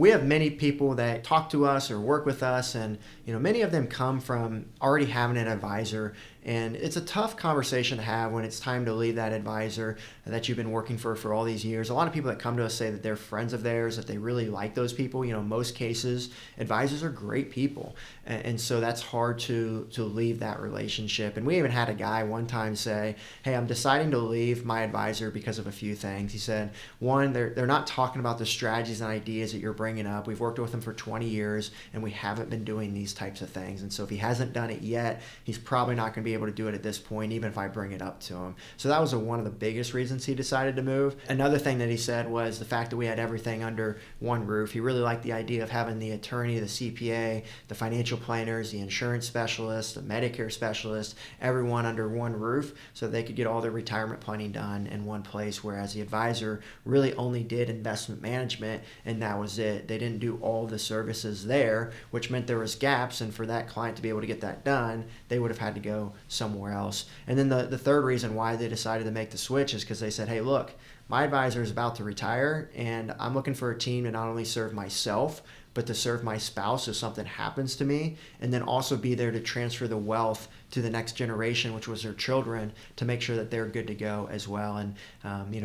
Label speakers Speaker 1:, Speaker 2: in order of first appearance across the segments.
Speaker 1: We have many people that talk to us or work with us, and many of them come from already having an advisor, and it's a tough conversation to have when it's time to leave that advisor that you've been working for all these years. A lot of people that come to us say that they're friends of theirs, that they really like those people. Most cases, advisors are great people, and so that's hard to leave that relationship. And we even had a guy one time say, "Hey, I'm deciding to leave my advisor because of a few things." He said, one, they're not talking about the strategies and ideas that you're bringing up. We've worked with him for 20 years, and we haven't been doing these types of things. And so if he hasn't done it yet, he's probably not going to be able to do it at this point, even if I bring it up to him. So that was one of the biggest reasons he decided to move. Another thing that he said was the fact that we had everything under one roof. He really liked the idea of having the attorney, the CPA, the financial planners, the insurance specialist, the Medicare specialist, everyone under one roof so they could get all their retirement planning done in one place, whereas the advisor really only did investment management, and that was it. They didn't do all the services there, which meant there was gaps, and for that client to be able to get that done, they would have had to go somewhere else. And then the third reason why they decided to make the switch is because they said, "Hey, look, my advisor is about to retire, and I'm looking for a team to not only serve myself, but to serve my spouse if something happens to me, and then also be there to transfer the wealth to the next generation," which was their children, to make sure that they're good to go as well. And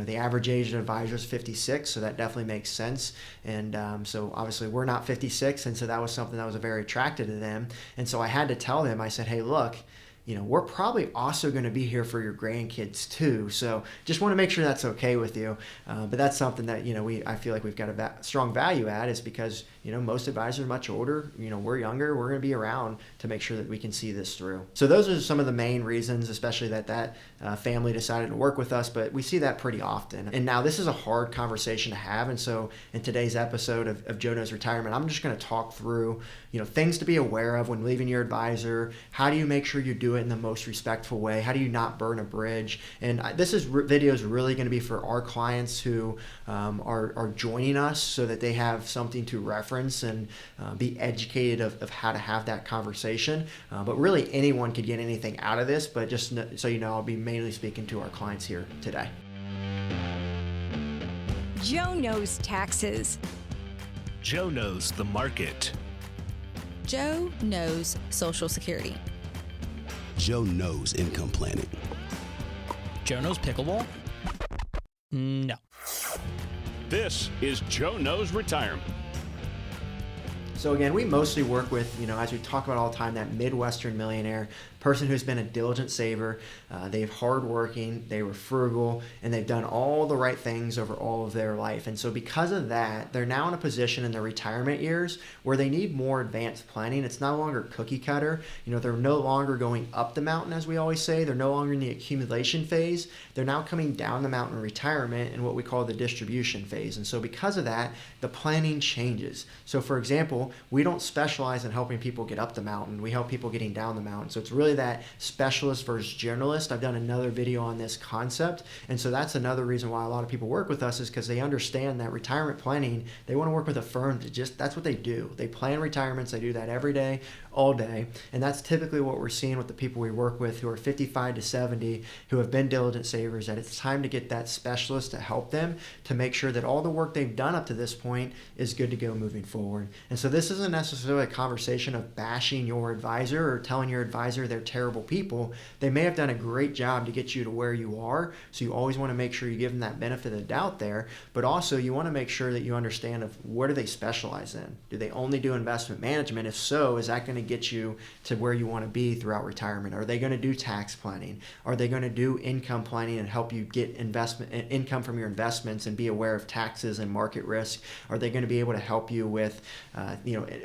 Speaker 1: the average age of an advisor is 56, so that definitely makes sense. And so obviously we're not 56, and so that was something that was very attractive to them. And so I had to tell them, I said, "Hey, look, we're probably also going to be here for your grandkids too. So just want to make sure that's okay with you." But that's something that, I feel like we've got a strong value at, is because, most advisors are much older. We're younger. We're going to be around to make sure that we can see this through. So those are some of the main reasons, especially that family decided to work with us. But we see that pretty often. And now this is a hard conversation to have. And so in today's episode of Joe Knows Retirement, I'm just going to talk through, things to be aware of when leaving your advisor. How do you make sure you do it in the most respectful way? How do you not burn a bridge? And this video is really going to be for our clients who are joining us, so that they have something to reference and be educated of how to have that conversation. But really anyone could get anything out of this, but just so you know, I'll be mainly speaking to our clients here today.
Speaker 2: Joe knows taxes.
Speaker 3: Joe knows the market.
Speaker 4: Joe knows Social Security.
Speaker 5: Joe knows income planning.
Speaker 6: Joe knows pickleball? No.
Speaker 7: This is Joe Knows Retirement.
Speaker 1: So again, we mostly work with, as we talk about all the time, that Midwestern millionaire, person who's been a diligent saver. They've hardworking, they were frugal, and they've done all the right things over all of their life. And so because of that, they're now in a position in their retirement years where they need more advanced planning. It's no longer cookie cutter. They're no longer going up the mountain, as we always say. They're no longer in the accumulation phase. They're now coming down the mountain in retirement in what we call the distribution phase. And so because of that, the planning changes. So for example, we don't specialize in helping people get up the mountain. We help people getting down the mountain. So it's really that specialist versus generalist. I've done another video on this concept. And so that's another reason why a lot of people work with us, is because they understand that retirement planning, they want to work with a firm that's what they do. They plan retirements. They do that every day, all day. And that's typically what we're seeing with the people we work with who are 55 to 70, who have been diligent savers, that it's time to get that specialist to help them to make sure that all the work they've done up to this point is good to go moving forward. And so this isn't necessarily a conversation of bashing your advisor or telling your advisor they're terrible people. They may have done a great job to get you to where you are, so you always want to make sure you give them that benefit of the doubt there, but also you want to make sure that you understand of what do they specialize in. Do they only do investment management? If so, is that going to get you to where you want to be throughout retirement? Are they going to do tax planning? Are they going to do income planning and help you get income from your investments and be aware of taxes and market risk? Are they going to be able to help you with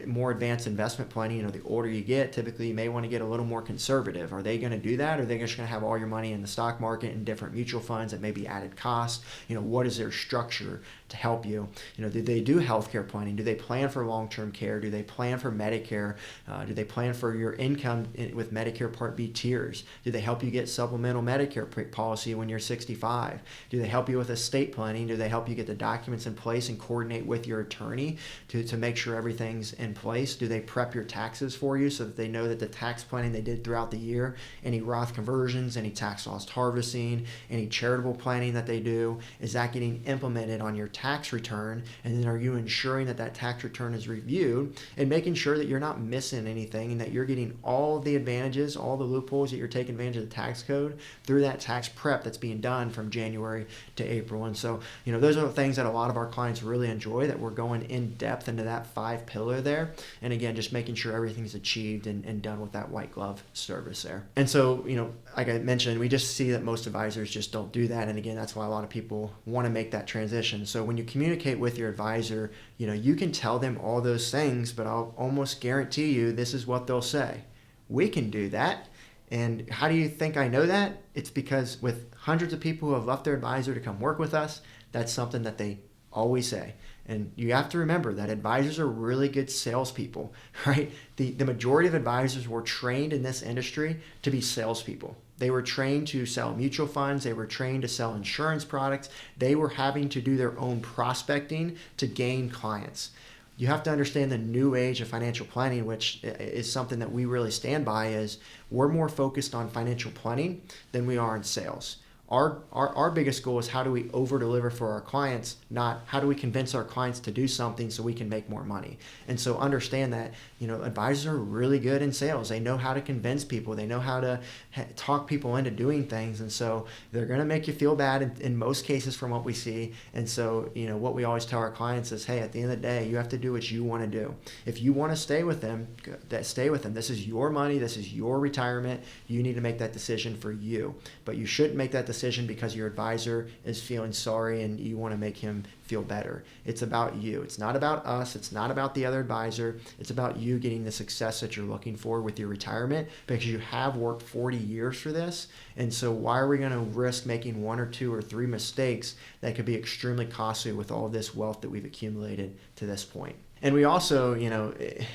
Speaker 1: more advanced investment planning? The older you get, typically you may want to get a little more conservative. Are they going to do that? Or are they just going to have all your money in the stock market and different mutual funds that may be added cost? What is their structure to help you? Do they do healthcare planning? Do they plan for long-term care? Do they plan for Medicare? Do they plan for your income with Medicare Part B tiers? Do they help you get supplemental Medicare policy when you're 65? Do they help you with estate planning? Do they help you get the documents in place and coordinate with your attorney to make sure everything's in place? Do they prep your taxes for you so that they know that the tax planning they did throughout the year, any Roth conversions, any tax loss harvesting, any charitable planning that they do, is that getting implemented on your tax return, and then are you ensuring that that tax return is reviewed and making sure that you're not missing anything and that you're getting all of the advantages, all the loopholes, that you're taking advantage of the tax code through that tax prep that's being done from January to April. And so, those are the things that a lot of our clients really enjoy, that we're going in depth into that 5 pillar there. And again, just making sure everything's achieved and done with that white glove service there. And so, like I mentioned, we just see that most advisors just don't do that. And again, that's why a lot of people want to make that transition. So when you communicate with your advisor, you can tell them all those things, but I'll almost guarantee you this is what they'll say: we can do that. And how do you think I know that? It's because with hundreds of people who have left their advisor to come work with us, that's something that they always say. And you have to remember that advisors are really good salespeople, right? The majority of advisors were trained in this industry to be salespeople. They were trained to sell mutual funds. They were trained to sell insurance products. They were having to do their own prospecting to gain clients. You have to understand the new age of financial planning, which is something that we really stand by, is we're more focused on financial planning than we are in sales. Our biggest goal is how do we over-deliver for our clients, not how do we convince our clients to do something so we can make more money. And so understand that, advisors are really good in sales. They know how to convince people. They know how to talk people into doing things. And so they're going to make you feel bad in most cases from what we see. And so, what we always tell our clients is, hey, at the end of the day, you have to do what you want to do. If you want to stay with them, stay with them. This is your money. This is your retirement. You need to make that decision for you. But you shouldn't make that decision because your advisor is feeling sorry and you want to make him feel better. It's about you. It's not about us. It's not about the other advisor. It's about you getting the success that you're looking for with your retirement, because you have worked 40 years for this. And so why are we going to risk making 1 or 2 or 3 mistakes that could be extremely costly with all this wealth that we've accumulated to this point? And we also,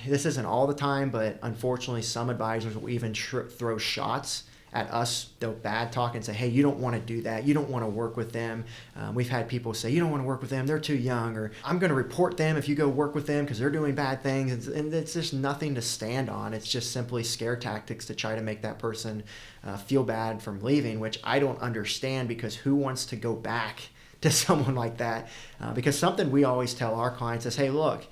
Speaker 1: this isn't all the time, but unfortunately some advisors will even throw shots at us. They'll bad talk and say, hey, you don't want to do that. You don't want to work with them. We've had people say, you don't want to work with them. They're too young. Or I'm going to report them if you go work with them because they're doing bad things. And it's just nothing to stand on. It's just simply scare tactics to try to make that person feel bad from leaving, which I don't understand, because who wants to go back to someone like that? Because something we always tell our clients is, hey, look,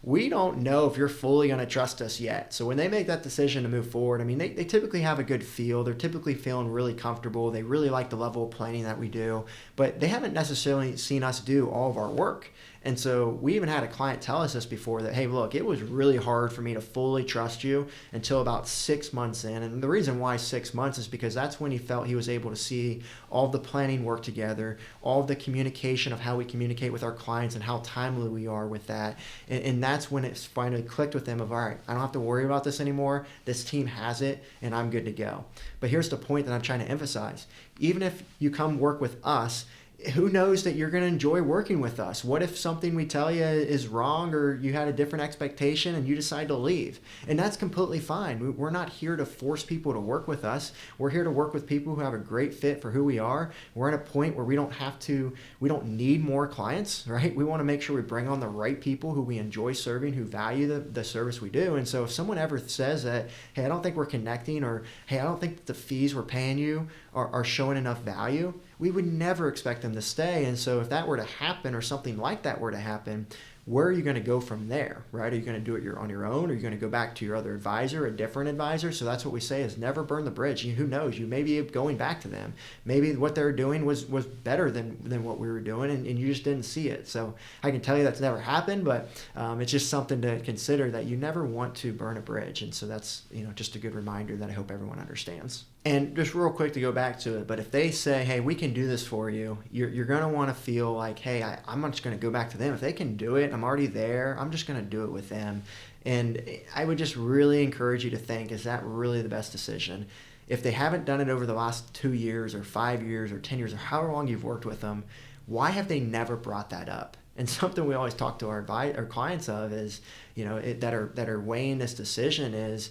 Speaker 1: we don't know if you're fully going to trust us yet. So when they make that decision to move forward, they typically have a good feel. They're typically feeling really comfortable. They really like the level of planning that we do, but they haven't necessarily seen us do all of our work. And so we even had a client tell us this before, that, hey, look, it was really hard for me to fully trust you until about 6 months in. And the reason why 6 months is because that's when he felt he was able to see all the planning work together, all of the communication of how we communicate with our clients and how timely we are with that. And that's when it finally clicked with him of, all right, I don't have to worry about this anymore. This team has it and I'm good to go. But here's the point that I'm trying to emphasize. Even if you come work with us, who knows that you're going to enjoy working with us? What if something we tell you is wrong, or you had a different expectation and you decide to leave? And that's completely fine. We're not here to force people to work with us. We're here to work with people who have a great fit for who we are. We're at a point where we don't need more clients, right? We want to make sure we bring on the right people who we enjoy serving, who value the service we do. And so if someone ever says that, hey, I don't think we're connecting, or hey, I don't think that the fees we're paying you are showing enough value, we would never expect them to stay. And so if that were to happen, or something like that were to happen, where are you going to go from there, right? Are you going to do it on your own? Are you going to go back to your other advisor, a different advisor? So that's what we say, is never burn the bridge. Who knows? You may be going back to them. Maybe what they're doing was better than what we were doing, and you just didn't see it. So I can tell you that's never happened, but it's just something to consider, that you never want to burn a bridge. And so that's just a good reminder that I hope everyone understands. And just real quick to go back to it, but if they say, hey, we can do this for you, you're going to want to feel like, hey, I'm not just going to go back to them. If they can do it, I'm already there, I'm just going to do it with them. And I would just really encourage you to think, is that really the best decision? If they haven't done it over the last 2 years or 5 years or 10 years or however long you've worked with them, why have they never brought that up? And something we always talk to our clients of is, that are weighing this decision is,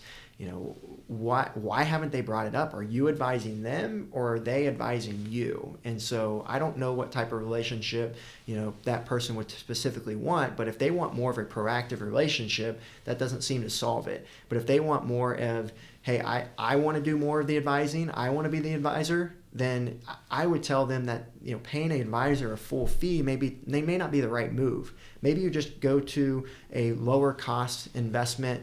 Speaker 1: why haven't they brought it up? Are you advising them, or are they advising you? And so I don't know what type of relationship, that person would specifically want, but if they want more of a proactive relationship, that doesn't seem to solve it. But if they want more of, hey, I want to do more of the advising, I want to be the advisor, then I would tell them that, you know, paying an advisor a full fee, they may not be the right move. Maybe you just go to a lower cost investment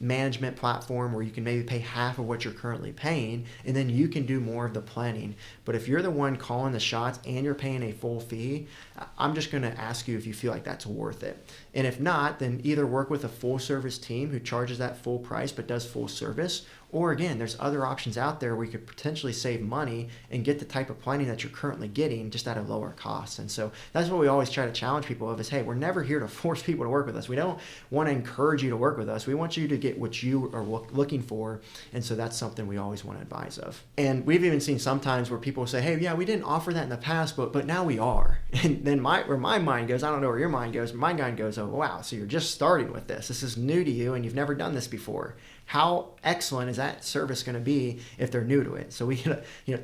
Speaker 1: management platform where you can maybe pay half of what you're currently paying, and then you can do more of the planning. But if you're the one calling the shots and you're paying a full fee, I'm just going to ask you if you feel like that's worth it. And if not, then either work with a full service team who charges that full price but does full service, or again, there's other options out there where you could potentially save money and get the type of planning that you're currently getting just at a lower cost. And so that's what we always try to challenge people of is, hey, we're never here to force people to work with us. We don't want to encourage you to work with us. We want you to get what you are looking for. And so that's something we always want to advise of. And we've even seen sometimes where people say, hey, yeah, we didn't offer that in the past, but now we are. And then where my mind goes, I don't know where your mind goes, my mind goes, oh, wow, so you're just starting with this. This is new to you and you've never done this before. How excellent is that service going to be if they're new to it? So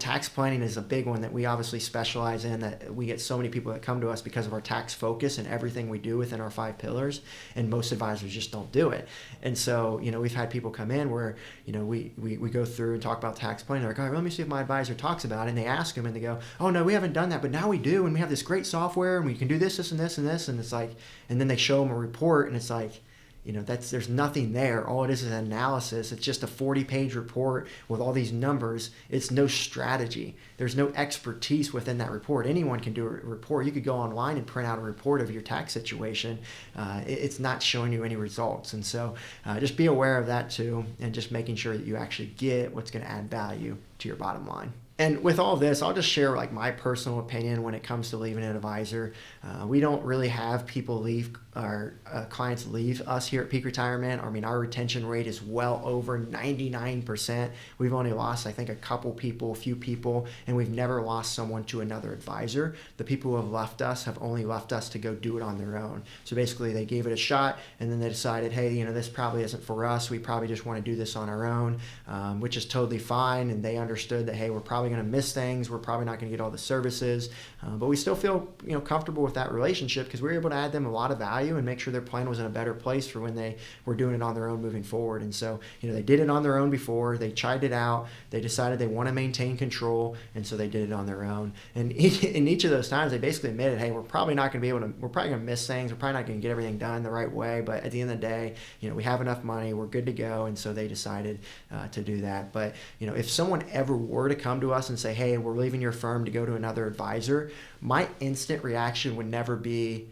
Speaker 1: tax planning is a big one that we obviously specialize in, that we get so many people that come to us because of our tax focus and everything we do within our 5 pillars, and most advisors just don't do it. And so, we've had people come in where, we go through and talk about tax planning. They're like, all right, let me see if my advisor talks about it. And they ask them and they go, oh no, we haven't done that, but now we do. And we have this great software and we can do this, this, and this, and this. And it's like, and then they show them a report and it's like, there's nothing there. All it is an analysis. It's just a 40-page report with all these numbers. It's no strategy. There's no expertise within that report. Anyone can do a report. You could go online and print out a report of your tax situation. It's not showing you any results. And so just be aware of that too, and just making sure that you actually get what's going to add value to your bottom line. And with all this, I'll just share like my personal opinion when it comes to leaving an advisor. We don't really have people leave, our clients leave us here at Peak Retirement. I mean, our retention rate is well over 99%. We've only lost, I think, a few people, and we've never lost someone to another advisor. The people who have left us have only left us to go do it on their own. So basically, they gave it a shot, and then they decided, hey, this probably isn't for us. We probably just want to do this on our own, which is totally fine. And they understood that, hey, we're probably going to miss things. We're probably not going to get all the services, but we still feel comfortable with that relationship because we were able to add them a lot of value and make sure their plan was in a better place for when they were doing it on their own moving forward. And so they did it on their own before. They tried it out. They decided they want to maintain control, and so they did it on their own. And in each of those times, they basically admitted, hey, we're probably going to miss things. We're probably not going to get everything done the right way, but at the end of the day, we have enough money. We're good to go. And so they decided to do that. But if someone ever were to come to us and say, hey, we're leaving your firm to go to another advisor, my instant reaction would never be,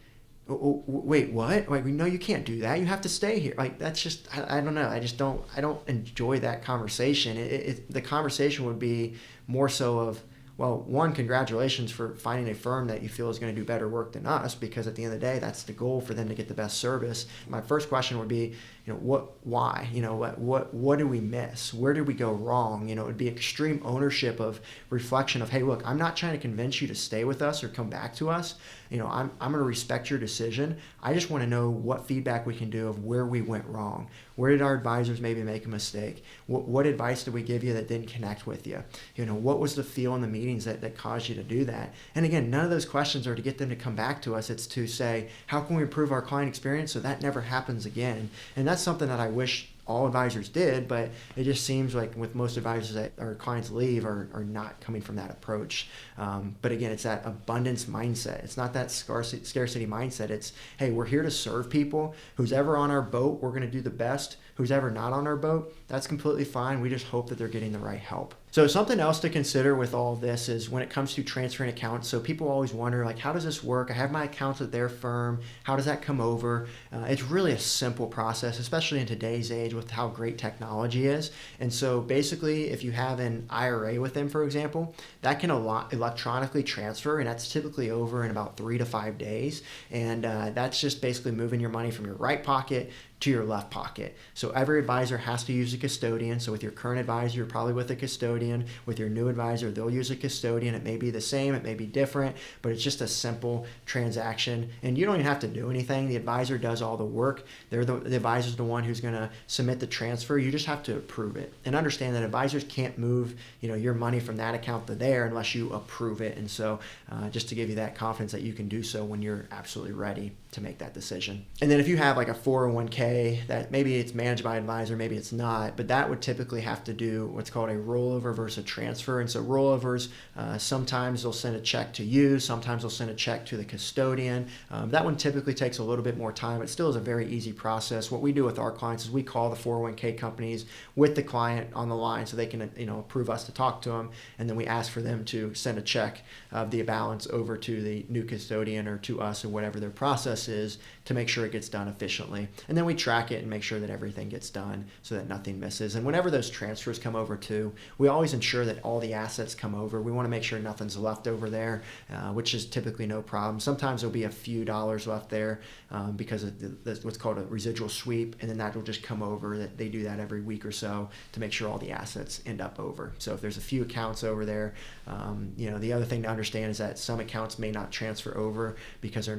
Speaker 1: oh, wait, what? Like, no, you can't do that. You have to stay here. Like, that's just, I don't know. I don't enjoy that conversation. The conversation would be more so of, well, one, congratulations for finding a firm that you feel is going to do better work than us, because at the end of the day, that's the goal for them to get the best service. My first question would be, why? What do we miss? Where did we go wrong? It would be extreme ownership of reflection of, hey, look, I'm not trying to convince you to stay with us or come back to us. I'm going to respect your decision. I just want to know what feedback we can do of where we went wrong. Where did our advisors maybe make a mistake? What advice did we give you that didn't connect with you? What was the feel in the meetings that caused you to do that? And again, none of those questions are to get them to come back to us. It's to say, how can we improve our client experience so that never happens again? And that's something that I wish all advisors did, but it just seems like with most advisors that our clients leave are not coming from that approach. But again, it's that abundance mindset. It's not that scarcity mindset. It's, hey, we're here to serve people. Who's ever on our boat, we're going to do the best. Who's ever not on our boat, that's completely fine. We just hope that they're getting the right help. So something else to consider with all of this is when it comes to transferring accounts. So people always wonder, like, how does this work? I have my accounts at their firm. How does that come over? It's really a simple process, especially in today's age with how great technology is. And so basically, if you have an IRA with them, for example, that can electronically transfer, and that's typically over in about 3 to 5 days. And that's just basically moving your money from your right pocket to your left pocket. So every advisor has to use a custodian. So with your current advisor, you're probably with a custodian. With your new advisor, they'll use a custodian. It may be the same, it may be different, but it's just a simple transaction. And you don't even have to do anything. The advisor does all the work. The advisor's the one who's going to submit the transfer. You just have to approve it. And understand that advisors can't move, your money from that account to there unless you approve it. And so just to give you that confidence that you can do so when you're absolutely ready. to make that decision. And then if you have like a 401k that maybe it's managed by an advisor, maybe it's not, but that would typically have to do what's called a rollover versus a transfer. And so rollovers, sometimes they'll send a check to you, sometimes they'll send a check to the custodian. That one typically takes a little bit more time. It still is a very easy process. What we do with our clients is we call the 401k companies with the client on the line so they can approve us to talk to them, and then we ask for them to send a check of the balance over to the new custodian or to us or whatever their process is to make sure it gets done efficiently. And then we track it and make sure that everything gets done so that nothing misses. And whenever those transfers come over too, we always ensure that all the assets come over. We want to make sure nothing's left over there, which is typically no problem. Sometimes there'll be a few dollars left there because of what's called a residual sweep, and then that will just come over. That they do that every week or so to make sure all the assets end up over. So if there's a few accounts over there, the other thing to understand is that some accounts may not transfer over because they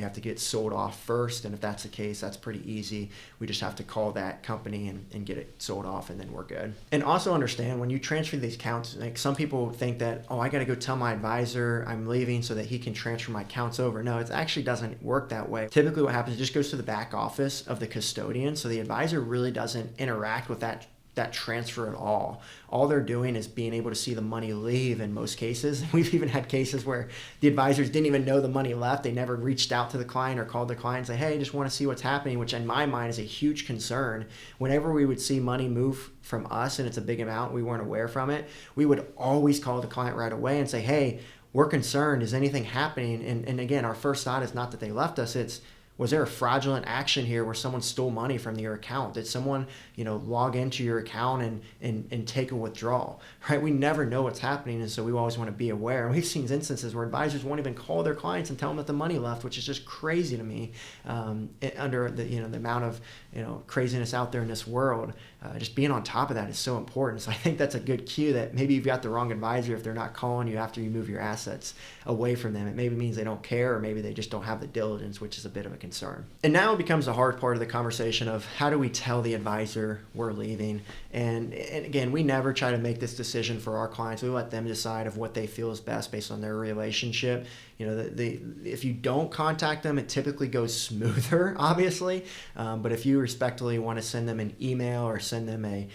Speaker 1: have to get sold off first. And if that's the case, that's pretty easy. We just have to call that company and get it sold off, and then we're good. And also understand when you transfer these accounts, like some people think that, I got to go tell my advisor I'm leaving so that he can transfer my accounts over. No, it actually doesn't work that way. Typically what happens is it just goes to the back office of the custodian. So the advisor really doesn't interact with that transfer at all. All they're doing is being able to see the money leave in most cases. We've even had cases where the advisors didn't even know the money left. They never reached out to the client or called the client and say, hey, I just want to see what's happening, which in my mind is a huge concern. Whenever we would see money move from us and it's a big amount, we weren't aware from it, we would always call the client right away and say, hey, we're concerned. Is anything happening? And again, our first thought is not that they left us. It's, was there a fraudulent action here where someone stole money from your account? Did someone, log into your account and take a withdrawal, right? We never know what's happening, and so we always want to be aware. And we've seen instances where advisors won't even call their clients and tell them that the money left, which is just crazy to me. Under the amount of craziness out there in this world, just being on top of that is so important. So I think that's a good cue that maybe you've got the wrong advisor if they're not calling you after you move your assets away from them. It maybe means they don't care, or maybe they just don't have the diligence, which is a bit of a concern. And now it becomes the hard part of the conversation of how do we tell the advisor we're leaving. And again, we never try to make this decision for our clients. We let them decide of what they feel is best based on their relationship. If you don't contact them, it typically goes smoother, obviously. But if you respectfully want to send them an email or send them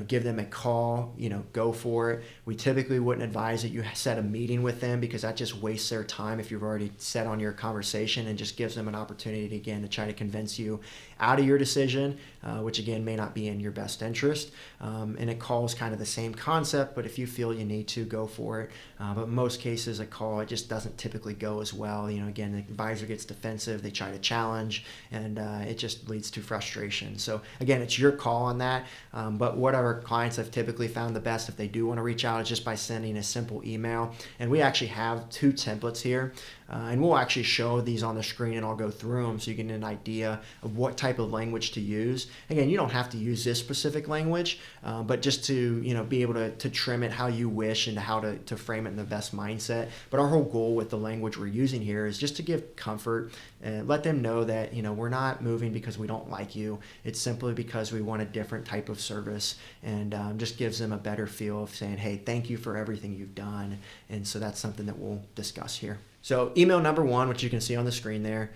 Speaker 1: give them a call, go for it. We typically wouldn't advise that you set a meeting with them because that just wastes their time if you've already set on your conversation, and just gives them an opportunity again to try to convince you out of your decision, which again may not be in your best interest. And a call is kind of the same concept, but if you feel you need to, go for it. But in most cases, a call, it just doesn't typically go as well. Again, the advisor gets defensive, they try to challenge, and it just leads to frustration. So again, it's your call on that. But what our clients have typically found the best if they do want to reach out is just by sending a simple email. And we actually have 2 templates here. And we'll actually show these on the screen, and I'll go through them so you get an idea of what type of language to use. Again, you don't have to use this specific language, but just to be able to trim it how you wish and how to frame it in the best mindset. But our whole goal with the language we're using here is just to give comfort and let them know that we're not moving because we don't like you. It's simply because we want a different type of service, and just gives them a better feel of saying, hey, thank you for everything you've done. And so that's something that we'll discuss here. So email number 1, which you can see on the screen there,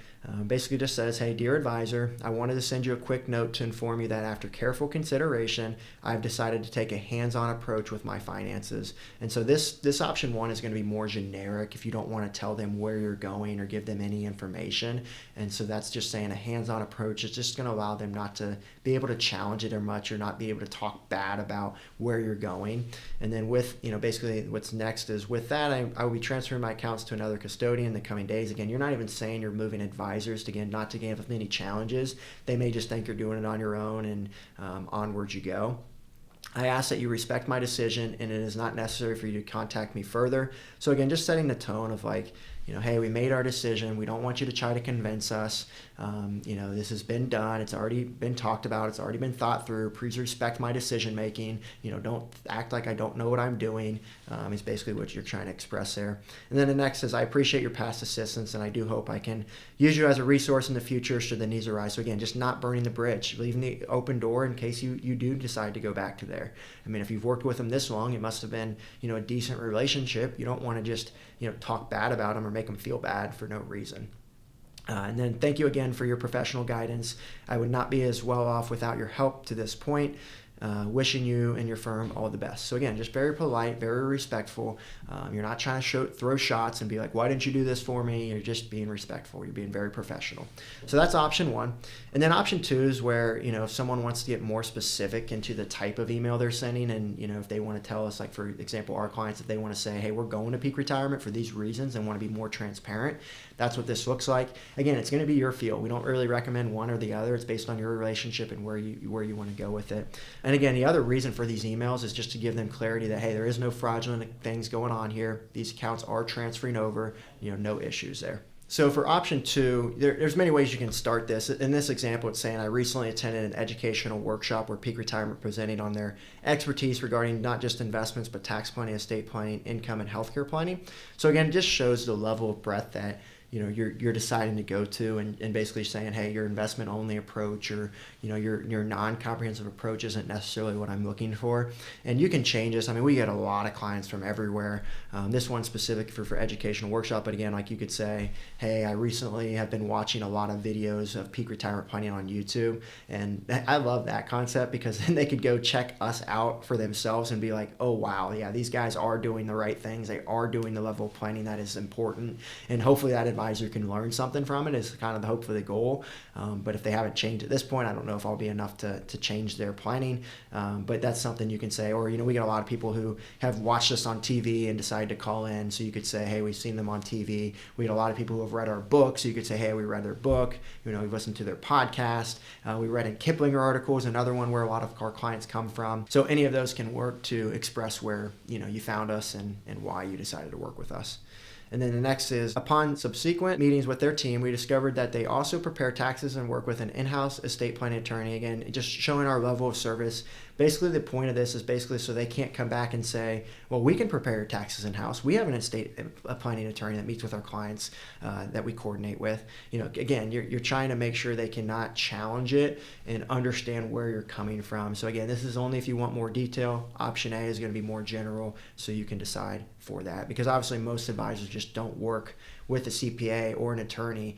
Speaker 1: basically just says, hey, dear advisor, I wanted to send you a quick note to inform you that after careful consideration, I've decided to take a hands-on approach with my finances. And so this option 1 is going to be more generic if you don't want to tell them where you're going or give them any information. And so that's just saying a hands-on approach is just going to allow them not to be able to challenge it or much, or not be able to talk bad about where you're going. And then with, basically what's next is with that, I will be transferring my accounts to another custodian in the coming days. Again, you're not even saying you're moving advisors to, again, not to give them any challenges. They may just think you're doing it on your own, and onward you go. I ask that you respect my decision, and it is not necessary for you to contact me further. So again, just setting the tone of like, hey, we made our decision. We don't want you to try to convince us. This has been done. It's already been talked about. It's already been thought through. Please respect my decision making. Don't act like I don't know what I'm doing. Is basically what you're trying to express there. And then the next is, I appreciate your past assistance, and I do hope I can use you as a resource in the future should the needs arise. So again, just not burning the bridge, leaving the open door in case you do decide to go back to there. I mean, if you've worked with them this long, it must have been a decent relationship. You don't want to just talk bad about them or make them feel bad for no reason. And then thank you again for your professional guidance. I would not be as well off without your help to this point. Wishing you and your firm all the best. So again, just very polite, very respectful. You're not trying to throw shots and be like, why didn't you do this for me? You're just being respectful. You're being very professional. So that's option one. And then option two is where, if someone wants to get more specific into the type of email they're sending, and, if they want to tell us, like, for example, our clients, if they want to say, hey, we're going to peak retirement for these reasons and want to be more transparent, that's what this looks like. Again, it's going to be your field. We don't really recommend one or the other. It's based on your relationship and where you want to go with it. And again, the other reason for these emails is just to give them clarity that, hey, there is no fraudulent things going on here. These accounts are transferring over, no issues there. So for option two, there's many ways you can start this. In this example, it's saying I recently attended an educational workshop where Peak Retirement presented on their expertise regarding not just investments, but tax planning, estate planning, income, and healthcare planning. So again, it just shows the level of breadth that you're deciding to go to, and basically saying, hey, your investment only approach, or your non-comprehensive approach isn't necessarily what I'm looking for. And you can change this. I mean, we get a lot of clients from everywhere. This one's specific for educational workshop, but again, like, you could say, hey, I recently have been watching a lot of videos of peak retirement planning on YouTube, and I love that concept, because then they could go check us out for themselves and be like, oh wow, yeah, these guys are doing the right things. They are doing the level of planning that is important, and hopefully that advisor can learn something from it is kind of the hope for the goal. But if they haven't changed at this point, I don't know if I'll be enough to change their planning. But that's something you can say. Or, we get a lot of people who have watched us on TV and decided to call in. So you could say, hey, we've seen them on TV. We get a lot of people who have read our book. So you could say, hey, we read their book. We've listened to their podcast. We read in Kiplinger articles, another one where a lot of our clients come from. So any of those can work to express where, you found us and why you decided to work with us. And then the next is, upon subsequent meetings with their team, we discovered that they also prepare taxes and work with an in-house estate planning attorney. Again, just showing our level of service. Basically, the point of this is basically so they can't come back and say, well, we can prepare your taxes in-house. We have an estate planning attorney that meets with our clients that we coordinate with. Again, you're trying to make sure they cannot challenge it and understand where you're coming from. So again, this is only if you want more detail. Option A is going to be more general, so you can decide for that. Because obviously most advisors just don't work with a CPA or an attorney.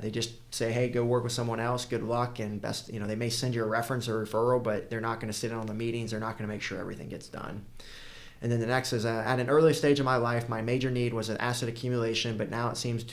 Speaker 1: They just say, hey, go work with someone else, good luck, and best, they may send you a reference or referral, but they're not going to sit in on the meetings. They're not going to make sure everything gets done. And then the next is, at an early stage of my life, my major need was an asset accumulation, but now it seems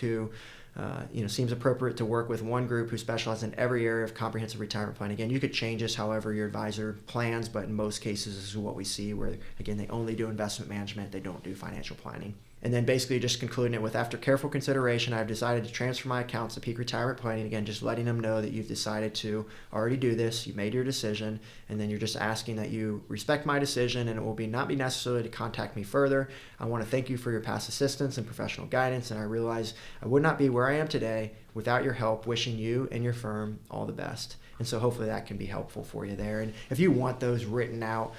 Speaker 1: seems appropriate to work with one group who specializes in every area of comprehensive retirement planning. Again, you could change this however your advisor plans, but in most cases, this is what we see, where, again, they only do investment management. They don't do financial planning. And then basically just concluding it with, after careful consideration, I've decided to transfer my accounts to Peak Retirement Planning. Again, just letting them know that you've decided to already do this. You made your decision, and then you're just asking that you respect my decision, and it will not be necessary to contact me further. I want to thank you for your past assistance and professional guidance, and I realize I would not be where I am today without your help. Wishing you and your firm all the best. And so hopefully that can be helpful for you there. And if you want those written out,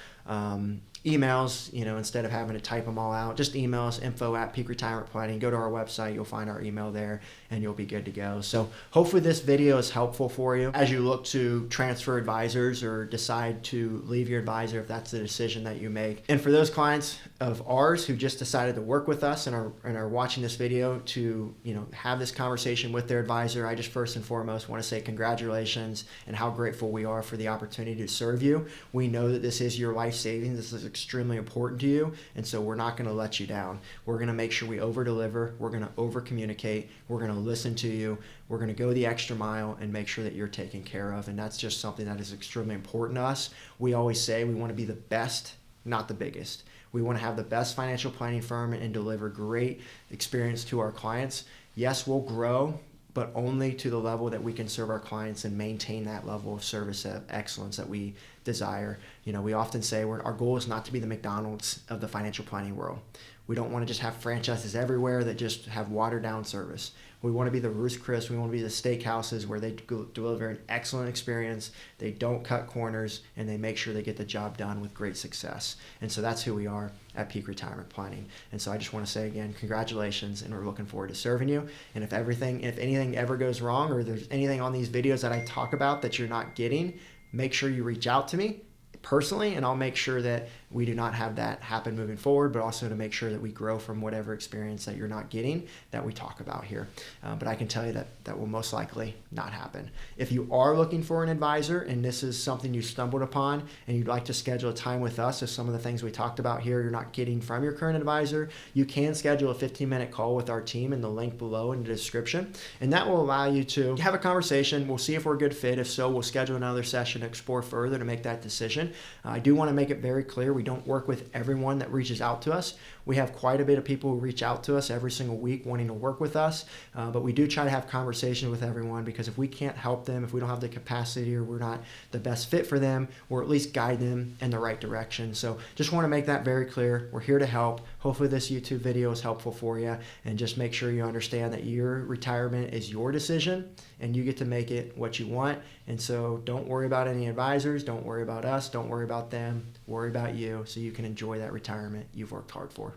Speaker 1: emails, instead of having to type them all out, just email us, info@Peak Retirement Planning. Go to our website, you'll find our email there, and you'll be good to go. So hopefully this video is helpful for you as you look to transfer advisors or decide to leave your advisor, if that's the decision that you make. And for those clients of ours who just decided to work with us and are watching this video to have this conversation with their advisor, I just first and foremost want to say congratulations and how grateful we are for the opportunity to serve you. We know that this is your life savings. This is extremely important to you, and so we're not going to let you down. We're going to make sure we over-deliver. We're going to over-communicate. We're going to listen to you. We're going to go the extra mile and make sure that you're taken care of, and that's just something that is extremely important to us. We always say we want to be the best, not the biggest. We want to have the best financial planning firm and deliver great experience to our clients. Yes, we'll grow, but only to the level that we can serve our clients and maintain that level of service excellence that we desire. We often say our goal is not to be the McDonald's of the financial planning world. We don't want to just have franchises everywhere that just have watered down service. We want to be the Ruth's Chris. We want to be the steakhouses where they deliver an excellent experience. They don't cut corners, and they make sure they get the job done with great success. And so that's who we are at Peak Retirement Planning. And so I just want to say again, congratulations, and we're looking forward to serving you. And if anything ever goes wrong, or there's anything on these videos that I talk about that you're not getting, make sure you reach out to me. personally, and I'll make sure that we do not have that happen moving forward, but also to make sure that we grow from whatever experience that you're not getting that we talk about here. But I can tell you that that will most likely not happen. If you are looking for an advisor and this is something you stumbled upon and you'd like to schedule a time with us, if some of the things we talked about here you're not getting from your current advisor, you can schedule a 15-minute call with our team in the link below in the description, and that will allow you to have a conversation. We'll see if we're a good fit. If so, we'll schedule another session to explore further to make that decision. I do want to make it very clear we don't work with everyone that reaches out to us. We have quite a bit of people who reach out to us every single week wanting to work with us, but we do try to have conversations with everyone, because if we can't help them, if we don't have the capacity or we're not the best fit for them, we'll at least guide them in the right direction. So just want to make that very clear. We're here to help. Hopefully this YouTube video is helpful for you, and just make sure you understand that your retirement is your decision and you get to make it what you want. And so don't worry about any advisors, don't worry about us, don't worry about them, worry about you so you can enjoy that retirement you've worked hard for.